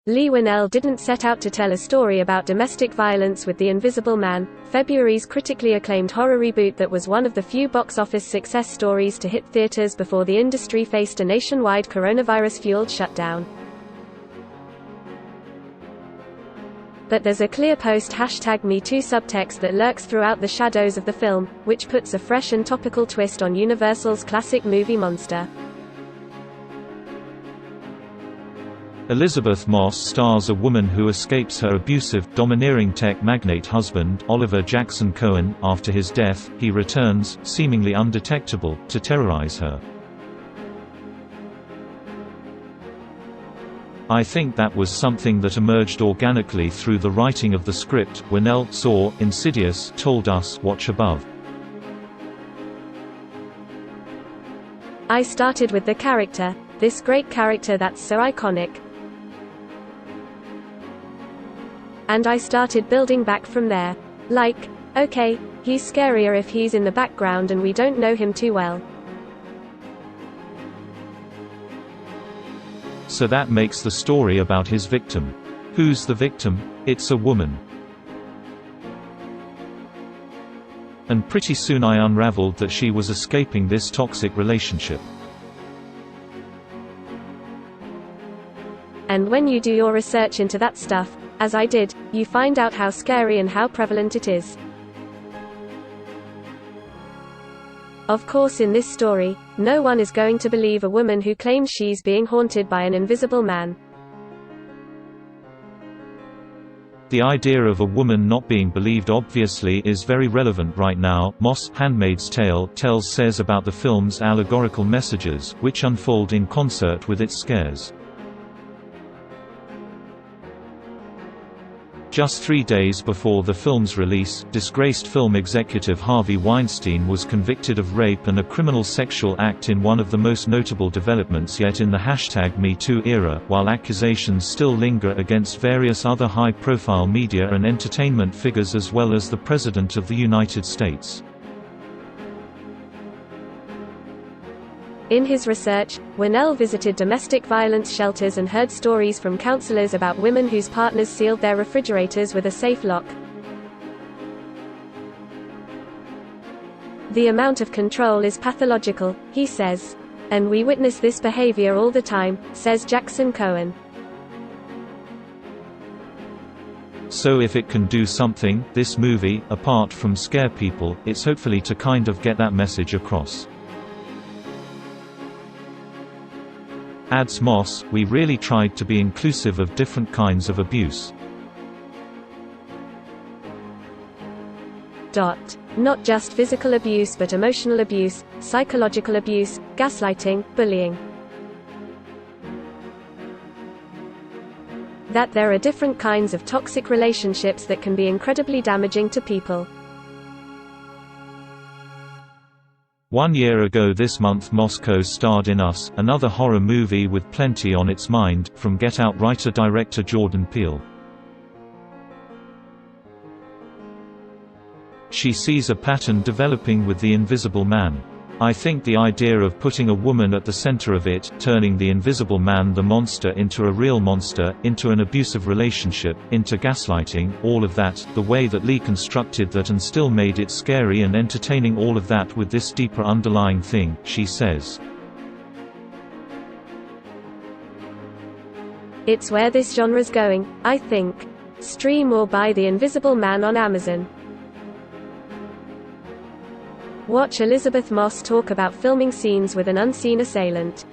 Leigh Whannell didn't set out to tell a story about domestic violence with The Invisible Man, February's critically acclaimed horror reboot that was one of the few box office success stories to hit theaters before the industry faced a nationwide coronavirus-fueled shutdown. But there's a clear post-#MeToo subtext that lurks throughout the shadows of the film, which puts a fresh and topical twist on Universal's classic movie monster. Elisabeth Moss stars a woman who escapes her abusive, domineering tech-magnate husband, Oliver Jackson-Cohen. After his death, he returns, seemingly undetectable, to terrorize her. I think that was something that emerged organically through the writing of the script. Whannell saw Insidious, told us, watch above. I started with the character, this great character that's so iconic. And I started building back from there. Like, okay, he's scarier if he's in the background and we don't know him too well. So that makes the story about his victim. Who's the victim? It's a woman. And pretty soon I unraveled that she was escaping this toxic relationship. And when you do your research into that stuff, as I did, you find out how scary and how prevalent it is. Of course, in this story, no one is going to believe a woman who claims she's being haunted by an invisible man. The idea of a woman not being believed obviously is very relevant right now. Moss, Handmaid's Tale, says about the film's allegorical messages, which unfold in concert with its scares. Just 3 days before the film's release, disgraced film executive Harvey Weinstein was convicted of rape and a criminal sexual act in one of the most notable developments yet in the #MeToo era, while accusations still linger against various other high-profile media and entertainment figures as well as the President of the United States. In his research, Whannell visited domestic violence shelters and heard stories from counselors about women whose partners sealed their refrigerators with a safe lock. The amount of control is pathological, he says. And we witness this behavior all the time, says Jackson-Cohen. So if it can do something, this movie, apart from scare people, it's hopefully to kind of get that message across. Adds Moss, we really tried to be inclusive of different kinds of abuse. Not just physical abuse but emotional abuse, psychological abuse, gaslighting, bullying. That there are different kinds of toxic relationships that can be incredibly damaging to people. 1 year ago this month Moss co-starred in Us, another horror movie with plenty on its mind, from Get Out writer-director Jordan Peele. She sees a pattern developing with The Invisible Man. I think the idea of putting a woman at the center of it, turning the Invisible Man, the monster, into a real monster, into an abusive relationship, into gaslighting, all of that, the way that Leigh constructed that and still made it scary and entertaining, all of that with this deeper underlying thing, she says. It's where this genre's going, I think. Stream or buy The Invisible Man on Amazon. Watch Elisabeth Moss talk about filming scenes with an unseen assailant.